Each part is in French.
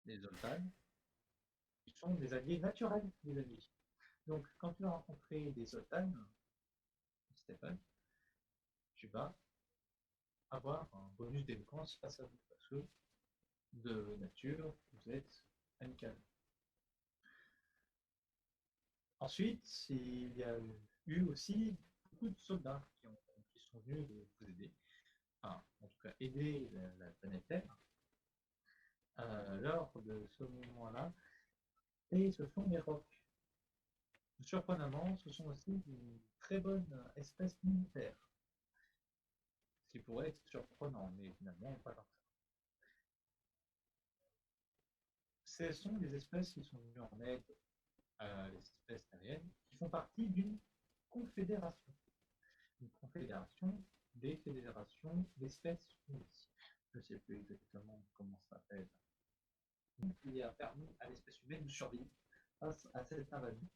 les Zoltan, ils sont des alliés naturels des alliés. Donc, quand tu vas rencontrer des Zoltan, Stéphane, tu vas avoir un bonus d'éloquence face à vous, parce que de nature, vous êtes amical. Ensuite, il y a eu aussi beaucoup de soldats qui sont venus vous aider, enfin, en tout cas aider la planète Terre lors de ce moment-là, et ce sont les rocs. Surprenamment, ce sont aussi une très bonne espèce militaire, ce qui pourrait être surprenant, mais finalement pas tant que ça. Ce sont des espèces qui sont venues en aide à l'espèce terrienne, qui font partie d'une confédération. Une confédération des fédérations d'espèces unies. Je ne sais plus exactement comment ça s'appelle. Qui a permis à l'espèce humaine de survivre face à cette invasion.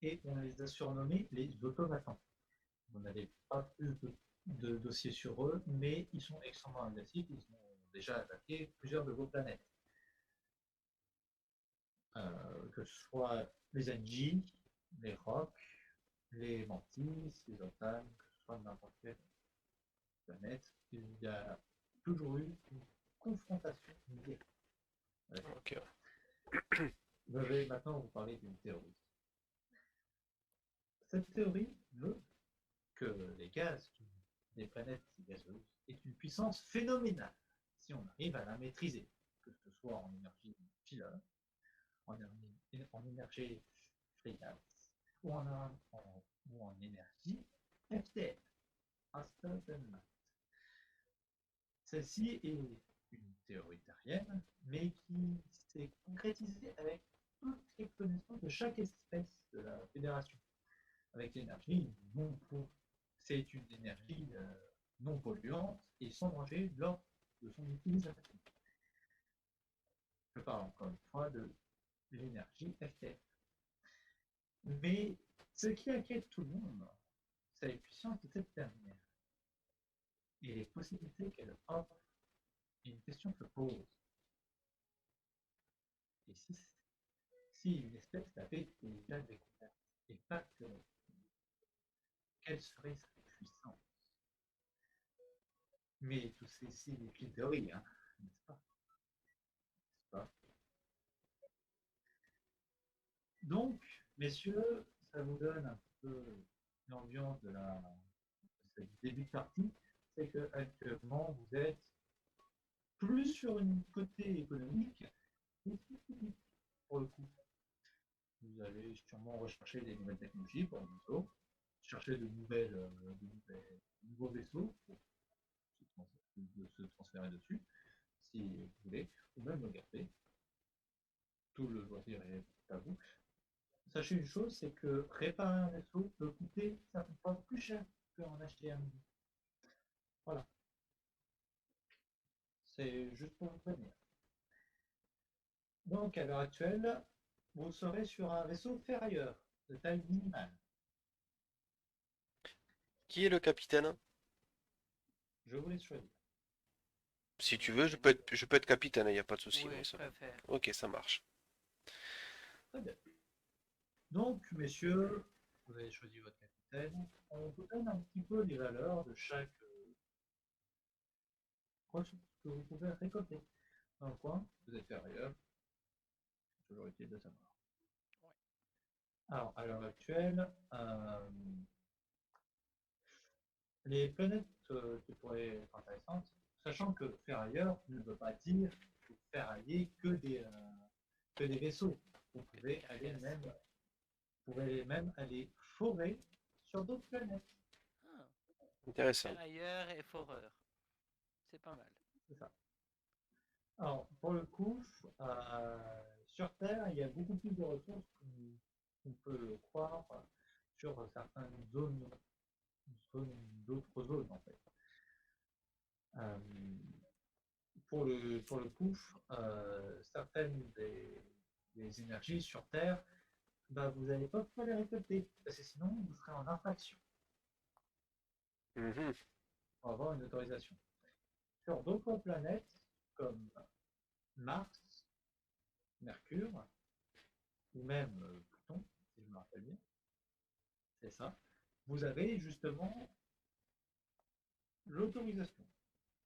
Et on les a surnommés les automatants. On n'avait pas plus de dossiers sur eux, mais ils sont extrêmement agressifs. Ils ont déjà attaqué plusieurs de vos planètes. Que ce soit les Anji, les Rocs, les Mantis, les Otan, que ce soit n'importe quelle planète, il y a toujours eu une confrontation directe avec eux. Ok. Je vais maintenant vous parler d'une théorie. Cette théorie veut que les gaz des planètes gazeuses aient une puissance phénoménale si on arrive à la maîtriser, que ce soit en énergie Pillar, en énergie Freyas ou en énergie FTL, Astronaut. Celle-ci est une théorie terrienne, mais qui s'est concrétisée avec toutes les connaissances de chaque espèce de la Fédération. Avec l'énergie non pour c'est une énergie non polluante et sans danger lors de son utilisation. Je parle encore une fois de l'énergie FTF. Mais ce qui inquiète tout le monde, c'est la puissance de cette dernière et les possibilités qu'elle offre. Et une question se pose. Et si une espèce avait déjà découvert et pas que, quelle serait sa puissance? Mais tout ceci n'est qu'une théorie, hein, n'est-ce pas? N'est-ce pas? Donc, messieurs, ça vous donne un peu l'ambiance de début de partie. C'est que actuellement, vous êtes plus sur une côté économique et scientifique, pour le coup. Vous allez sûrement rechercher des nouvelles technologies pour le vaisseau, chercher de nouveaux vaisseaux pour se transférer dessus, si vous voulez, ou même le garder. Tout le loisir est à vous. Sachez une chose, c'est que réparer un vaisseau peut coûter certainement plus cher qu'en acheter un nouveau. Voilà, c'est juste pour vous prévenir. Donc, à l'heure actuelle, vous serez sur un vaisseau ferrailleur de taille minimale. Qui est le capitaine? Je vous laisse choisir. Si tu veux, Euh, je peux être capitaine, il n'y a pas de souci, oui, moi, je ça. préfère. Ok, ça marche. Très bien. Donc, messieurs, vous avez choisi votre capitaine. On vous donne un petit peu les valeurs de chaque ressource que vous pouvez récolter. Dans le coin, vous êtes ferrailleur, c'est toujours utile de savoir. Ouais. Alors, à l'heure actuelle, les planètes qui pourraient être intéressantes, sachant que ferrailleur ne veut pas dire ferrailler que des vaisseaux. Vous pouvez aller Yes. même, vous pouvez même aller forer sur d'autres planètes. Ah, Intéressant. ferrailleur et foreur. C'est pas mal. C'est ça. Alors, pour le coup, sur Terre, il y a beaucoup plus de ressources qu'on peut le croire sur certaines d'autres zones en fait. Euh, pour le coup, certaines des énergies sur Terre, bah, vous n'allez pas pouvoir les récolter, parce que sinon vous serez en infraction Mhm. pour avoir une autorisation. Sur d'autres planètes, comme Mars, Mercure, ou même Pluton, si je me rappelle bien, c'est ça, vous avez justement l'autorisation.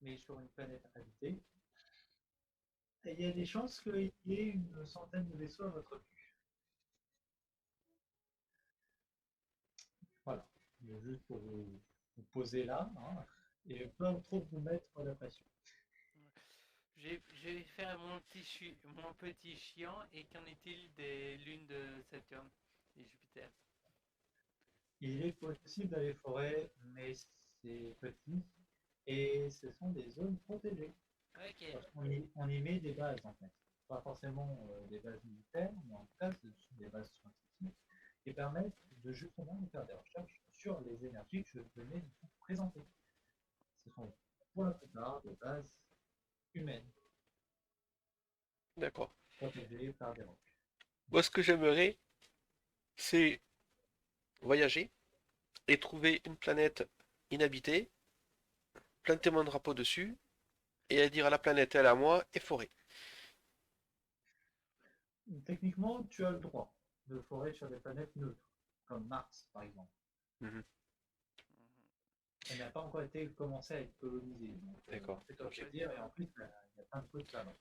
Mais sur une planète habitée, et il y a des chances qu'il y ait une centaine de vaisseaux à votre vue. Voilà. Mais juste pour vous poser là, hein, et pas trop vous mettre la pression. Je vais faire mon petit chiant. Et qu'en est-il des lunes de Saturne et Jupiter? Il est possible d'aller forêt, mais c'est petit et ce sont des zones protégées. Ok. Parce qu'on y met des bases en fait. Pas forcément des bases militaires, mais en tout cas, ce sont des bases scientifiques qui permettent de justement de faire des recherches sur les énergies que je venais de vous présenter. Ce sont pour la plupart des bases humaines D'accord. protégées par des rocs. Moi, ce que j'aimerais, c'est voyager et trouver une planète inhabitée, planter mon drapeau dessus et à dire à la planète, elle à moi, et forêt. Techniquement, tu as le droit de forer sur des planètes neutres, comme Mars par exemple. Mhm. Mhm. Elle n'a pas encore été commencée à être colonisée. Donc, D'accord. c'est toi Ok. de dire, et en plus, il y a plein de trucs là-bas.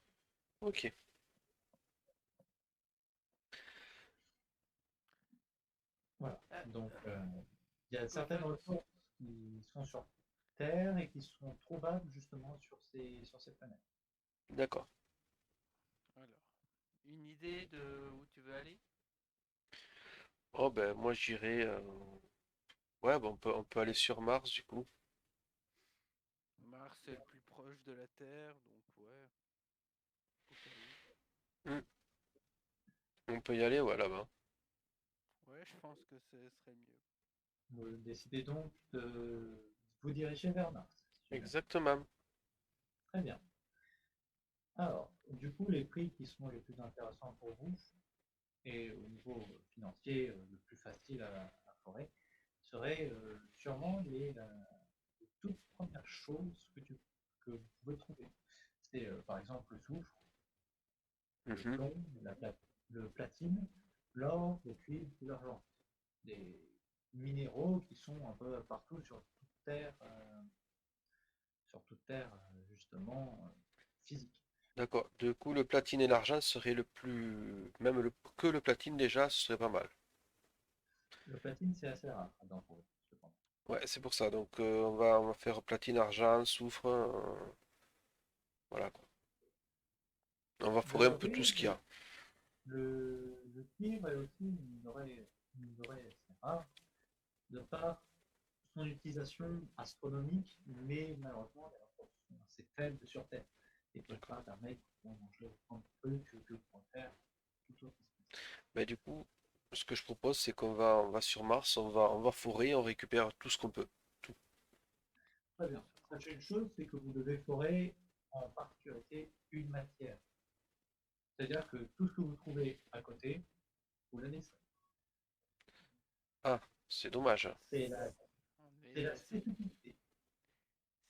Ok. Voilà. Ah, Donc, il y a certaines enfin, ressources qui sont sur Terre et qui sont trouvables justement sur ces planètes. D'accord. alors, une idée de où tu veux aller? Oh ben moi j'irais. Ouais, ben, on peut aller sur Mars du coup. Mars est le plus proche de la Terre, donc ouais, pourquoi pas oui. Hmm. On peut y aller, ouais, là-bas. Ouais, je pense que ce serait mieux. Vous décidez donc de vous diriger vers Mars, si j'ai bien compris. Exactement. Très bien. Alors, du coup, les prix qui sont les plus intéressants pour vous, et au niveau financier le plus facile à forer, seraient sûrement les toutes premières choses que vous pouvez trouver. C'est par exemple le soufre, le Mhm. plomb, le platine, l'or, le cuivre et l'argent. Des minéraux qui sont un peu partout sur toute terre justement physique. D'accord. Du coup, le platine et l'argent serait le plus. Même que le platine déjà, ce serait pas mal. Le platine, c'est assez rare à trouver, cependant. Ouais, c'est pour ça. Donc on va faire platine, argent, soufre. Voilà quoi. On va De forer un leur peu tout côté, ce qu'il y a. le cuivre est aussi une minerai assez rare, de par son utilisation astronomique, mais malheureusement, les ressources sont assez faibles sur Terre et ne peuvent D'accord. pas permettre de manger autant de trucs que pour faire toute autre espèce. Mais du coup, ce que je propose, c'est qu'on va sur Mars, on va forer, on récupère tout ce qu'on peut. Tout. Très bien. Sachez une chose, c'est que vous devez forer en particularité une matière. C'est-à-dire que tout ce que vous trouvez à côté, vous le laisserez. Ah, c'est dommage. C'est la, c'est la Mais spécificité.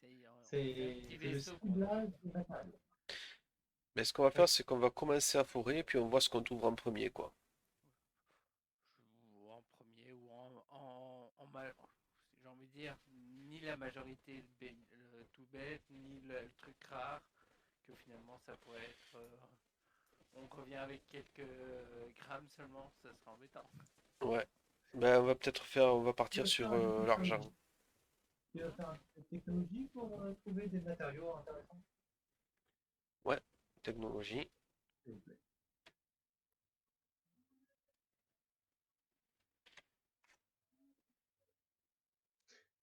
on fait un petit C'est le vaisseau qu'on a. ciblage du matériau. Mais ce qu'on va Oui. faire, c'est qu'on va commencer à forer, puis on voit ce qu'on trouve en premier, quoi. Ou en premier ou j'ai envie de dire, ni la majorité tout bête, ni le truc rare, que finalement ça pourrait être. On revient avec quelques grammes seulement, ça serait embêtant. Ouais. Ben, on va Tu partir vas faire sur un peu de l'argent. technologie. Tu vas faire un peu de technologie pour trouver des matériaux intéressants, Ouais, technologie. s'il vous plaît.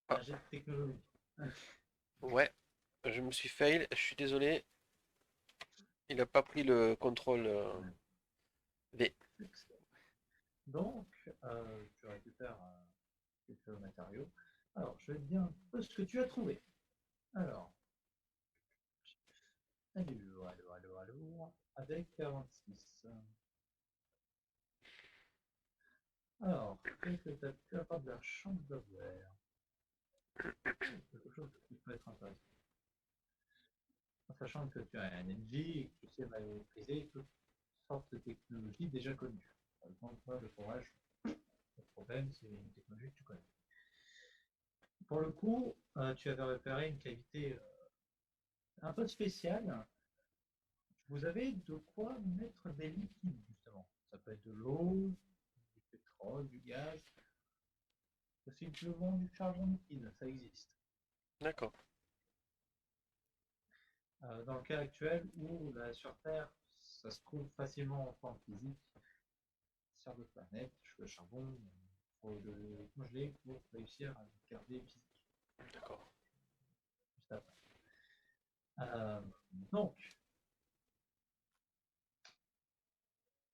Ah, Un jet de technologie. ouais, je me suis fail, je suis désolé. Il n'a pas pris le contrôle V. Excellent. Donc, tu récupères quelques matériaux. Alors, je vais te dire un peu ce que tu as trouvé. Alors, allô, avec 46. Alors, qu'est-ce que tu as pu avoir de la chance d'avoir? Quelque chose qui peut être intéressant. En sachant que tu as un NG et que tu sais maîtriser tout sorte de technologie déjà connue. Par exemple, moi, le forage, le problème, c'est une technologie que tu connais. Pour le coup, tu avais repéré une cavité un peu spéciale. Vous avez de quoi mettre des liquides, justement. Ça peut être de l'eau, du pétrole, du gaz, possiblement du charbon liquide, ça existe. D'accord. Dans le cas actuel où sur Terre, ça se trouve facilement en forme physique, sur d'autres planètes, le charbon, il faut le congeler pour réussir à le garder physique. D'accord. Juste après. Donc,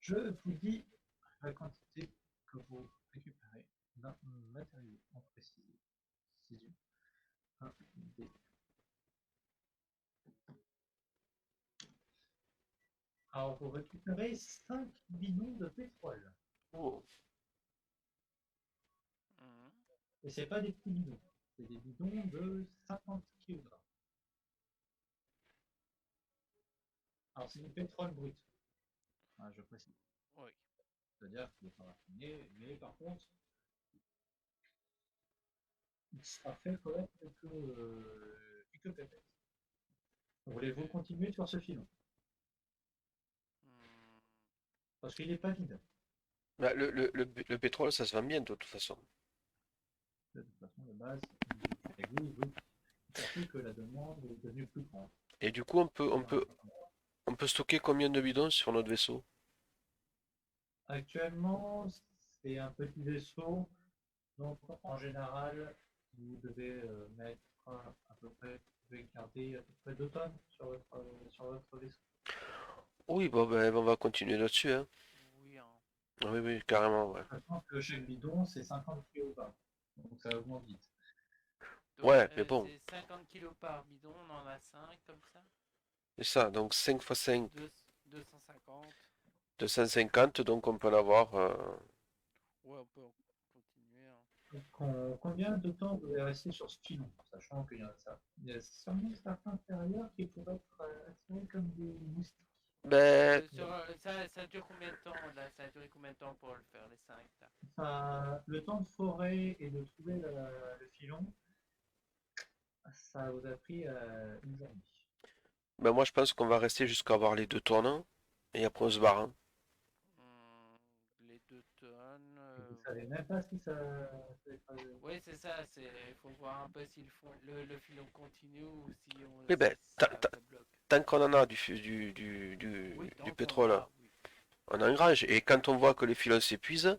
je vous dis la quantité que vous récupérez d'un matériau en précision. Un dé. Alors, vous récupérez 5 bidons de pétrole. Oh. Mhm. Et c'est pas des petits bidons, c'est des bidons de 50 kg. Alors, c'est du pétrole brut, je précise. Oui. C'est-à-dire qu'il n'est pas raffiné, mais par contre, il sera fait quand même quelques pépettes. Voulez-vous continuer sur ce filon? Hmm. Parce qu'il n'est pas vide. Bah, le pétrole, ça se vend bien de toute façon. De toute façon, de base, oui, oui. Surtout que la demande est devenue plus grande. Et du coup, on peut stocker combien de bidons sur notre vaisseau? Actuellement, c'est un petit vaisseau, donc en général, vous devez mettre à peu près, vous devez garder à peu près 2 tonnes sur votre vaisseau. Oui, bon, ben, on va continuer là-dessus, hein. Oui, hein. Oui, oui, carrément, ouais. Sachant que chaque bidon, c'est 50 kg. Donc ça augmente vite. Donc, Ouais, mais bon, c'est 50 kilos par bidon, on en a 5 comme ça. c'est ça. Donc 5 fois 5, 250. 250, donc on peut l'avoir. Ouais, on peut continuer, hein. Donc, combien de temps vous allez rester sur ce filon? Sachant qu'il y a ça. Il y a sûrement certains intérieurs qui pourraient être attirés comme des moustiques. Ben, Ça dure combien de temps là? Ça a duré combien de temps pour le faire, les 5 là? Le temps de forêt et de trouver le filon, ça vous a pris une journée. ben moi je pense qu'on va rester jusqu'à avoir les 2 tonnes, et après on se barre, hein. Les 2 tonnes. Et vous savez même pas si ça va être. Oui, c'est ça. Il faut voir un peu si le filon continue ou Eh ben, si ça bloque. tant qu'on en a Oui, du tant qu'on pétrole, a, oui. on engrange. Et quand on voit que les filons s'épuisent,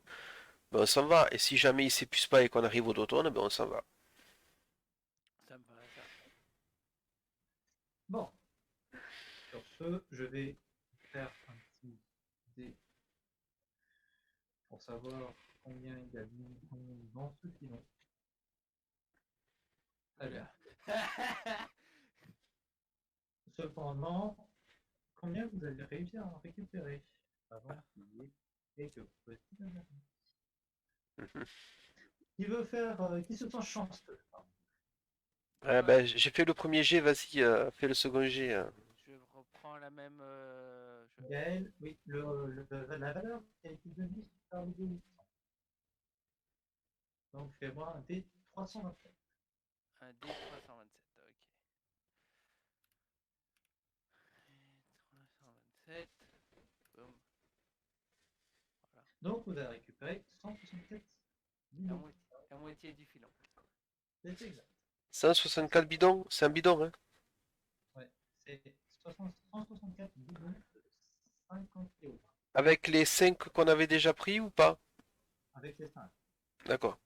ben on s'en va. Et si jamais ils s'épuisent pas et qu'on arrive aux 2 tonnes, ben on s'en va. Ça me paraît ça. Bon, sur ce, je vais faire un petit dé pour savoir combien il y a de millions dans ce filon. Très bien. Oula. Cependant, combien vous avez réussi à en récupérer avant qu'il y ait quelques petits avertissements. Qui veut faire, qui se sent chanceux? Pardon. Ben, j'ai fait le premier jet, vas-y, fais le second jet. Je reprends la même. Gaël, oui, la valeur qui a été donnée par le D800. Donc fais-moi un D327. Un D327, ok. 327. Boum. Voilà. Donc vous avez récupéré 164 La bidons. moitié, la moitié du filon. C'est exact. 164 bidons, c'est un bidon, hein. Ouais, c'est 164 bidons de 50 kg Avec les 5 qu'on avait déjà pris ou pas? avec les 5. D'accord.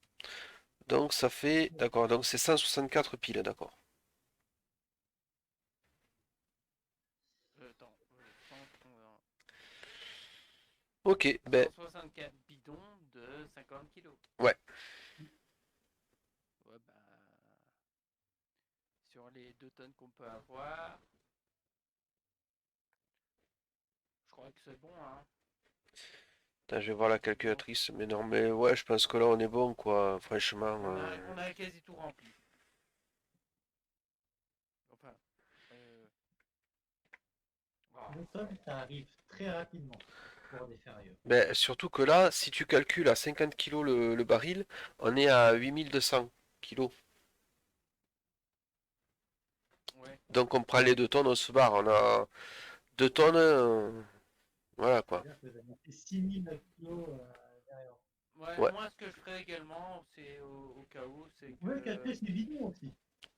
Donc ça fait. D'accord, donc c'est 164 piles, d'accord. Attends, Ok, ben 164 bidons de 50 kilos. ouais. Ouais, bah. Sur les 2 tonnes qu'on peut avoir, je crois que c'est bon, hein. Attends, je vais voir la calculatrice, mais non, mais ouais, je pense que là on est bon, quoi. Franchement. On a quasi tout rempli. Enfin. Voilà. L'automne, ça arrive très rapidement pour des ferrailleurs. Ben, surtout que là, si tu calcules à 50 kilos le baril, on est à 8200 kilos. Ouais. Donc on prend les 2 tonnes, on se barre. On a 2 tonnes, voilà quoi. C'est-à-dire que vous avez monté 6000 kilos derrière. Ouais, Ouais, moi ce que je ferais également, c'est au cas où, c'est Vous pouvez que. calculer ces bidons aussi.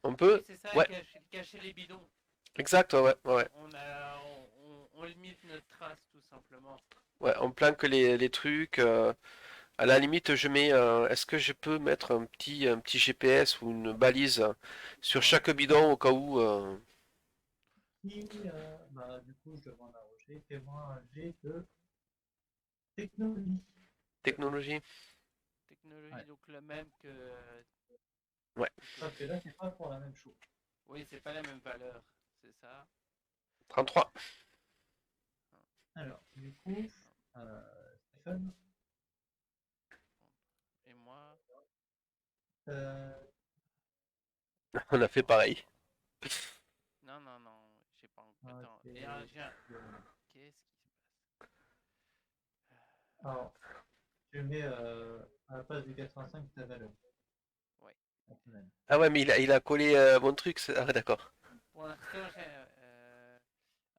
on Oui, peut. c'est ça, Ouais, cacher les bidons. exact, ouais, ouais, ouais. On limite notre trace tout simplement. Ouais, on planque les trucs. À la limite, je mets. Est-ce que je peux mettre un petit GPS ou une balise sur Ouais. chaque bidon au cas où Bah, du coup, je demande à Roger, fais-moi un jet de technologie. technologie? Technologie, Ouais. donc la même que. Ouais, Parce que là, c'est pas pour la même chose. Oui, c'est pas la même valeur, c'est ça. 33. Alors, du coup, Stéphane, Et moi, euh, On a fait pareil. non, non, non, j'ai pas. ok, Attends, et j'ai un. Qu'est-ce qui se passe? alors, je mets à la place du 85 ta valeur. Ouais. Personnelle. Ah ouais, mais il a collé mon truc. Ah ouais, d'accord. Pour l'instant, j'ai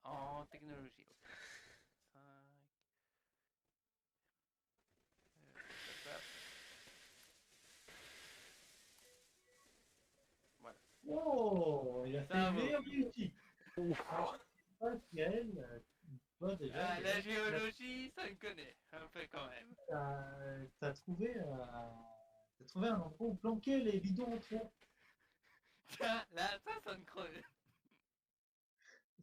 en technologie. Ok. 5, hop, hop, voilà. Oh, il a fait Ça une vaut. meilleure réussite. Alors, c'est pas si elle, toi déjà, Ah, la géologie, ça me connaît un peu quand même. t'as trouvé un endroit où planquer les bidons en trop. Tiens, là, ça me creuse.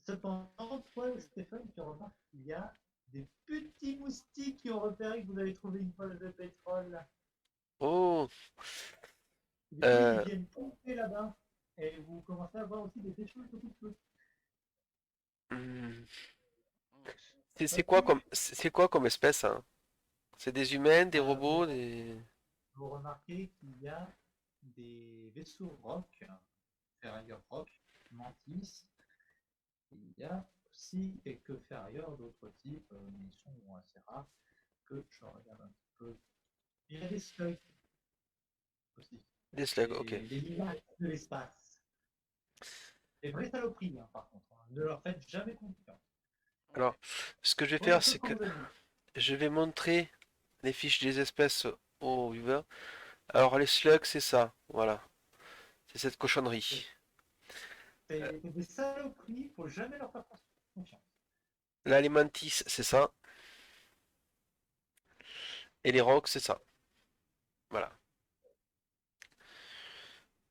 Cependant, toi, Stéphane, tu remarques qu'il y a des petits moustiques qui ont repéré que vous avez trouvé une poche de pétrole. Oh, Du coup, ils euh, viennent pomper là-bas. Et vous commencez à voir aussi des échanges de coups de feu. hmm. Mm. C'est quoi comme espèce, hein? C'est des humains, des Euh, robots, vous, des. vous remarquez qu'il y a des vaisseaux rock, ferrailleurs rock, mantis. Il y a aussi quelques ferrailleurs d'autres types, mais ils sont assez rares, que je regarde un petit peu. Il y a des slugs aussi, Des slugs, ok. des limaces de l'espace. Des vraies saloperies, hein, par contre. Hein. Ne leur faites jamais confiance. Alors, ce que je vais Prenez faire, un peu c'est que comme vous aimez. je vais montrer les fiches des espèces aux viewers. Alors, les slugs, c'est ça, voilà. C'est cette cochonnerie. Euh, C'est des saloperies, il ne faut jamais leur faire confiance. Là, les mantis, c'est ça. Et les rocs, c'est ça. Voilà.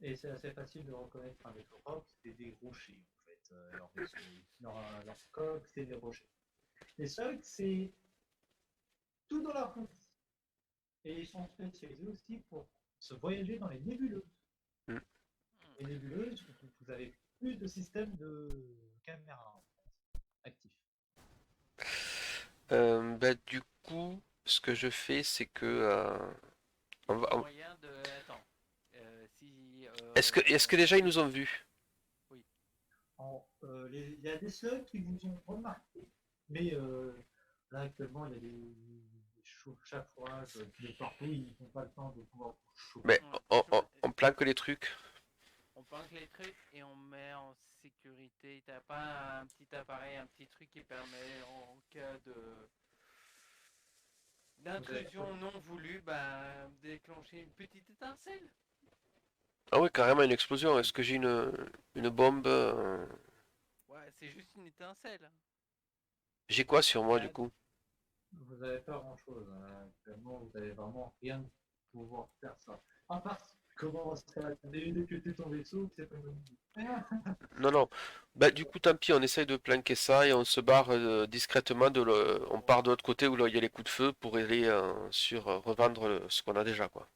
Et c'est assez facile de reconnaître un vaisseau rock, c'est des rochers en fait. Leur vaisseau, leur coque, c'est des rochers. Les slugs, c'est tout dans leur vie. Et ils sont spécialisés aussi pour se voyager dans les nébuleuses. Mm. Les nébuleuses, vous avez plus de système de caméra actif. Bah, du coup, ce que je fais, c'est que Il y on a va- pas on- moyen de. Attends. Si. est-ce que déjà ils nous ont vus? Oui. Il y a des slugs qui vous ont remarqué, mais là actuellement il y a des chafouages de partout, ils n'ont pas le temps de pouvoir vous choper. Mais Ouais, on planque les trucs. on planque les trucs et on met en sécurité. T'as pas un petit appareil, un petit truc qui permet en cas de Vous avez d'intrusion non voulue, bah, déclencher une petite étincelle. Ah ouais, carrément une explosion. Est-ce que j'ai une bombe? Ouais, c'est juste une étincelle. J'ai quoi sur moi du là, coup? vous n'avez pas grand chose. Actuellement, vous n'avez vraiment rien pour pouvoir faire ça. À part commencer à décuter ton vaisseau, c'est pas une bonne idée. Non, non. Bah du coup, tant pis, on essaye de planquer ça et on se barre discrètement on part de l'autre côté où là, il y a les coups de feu pour aller revendre ce qu'on a déjà, quoi.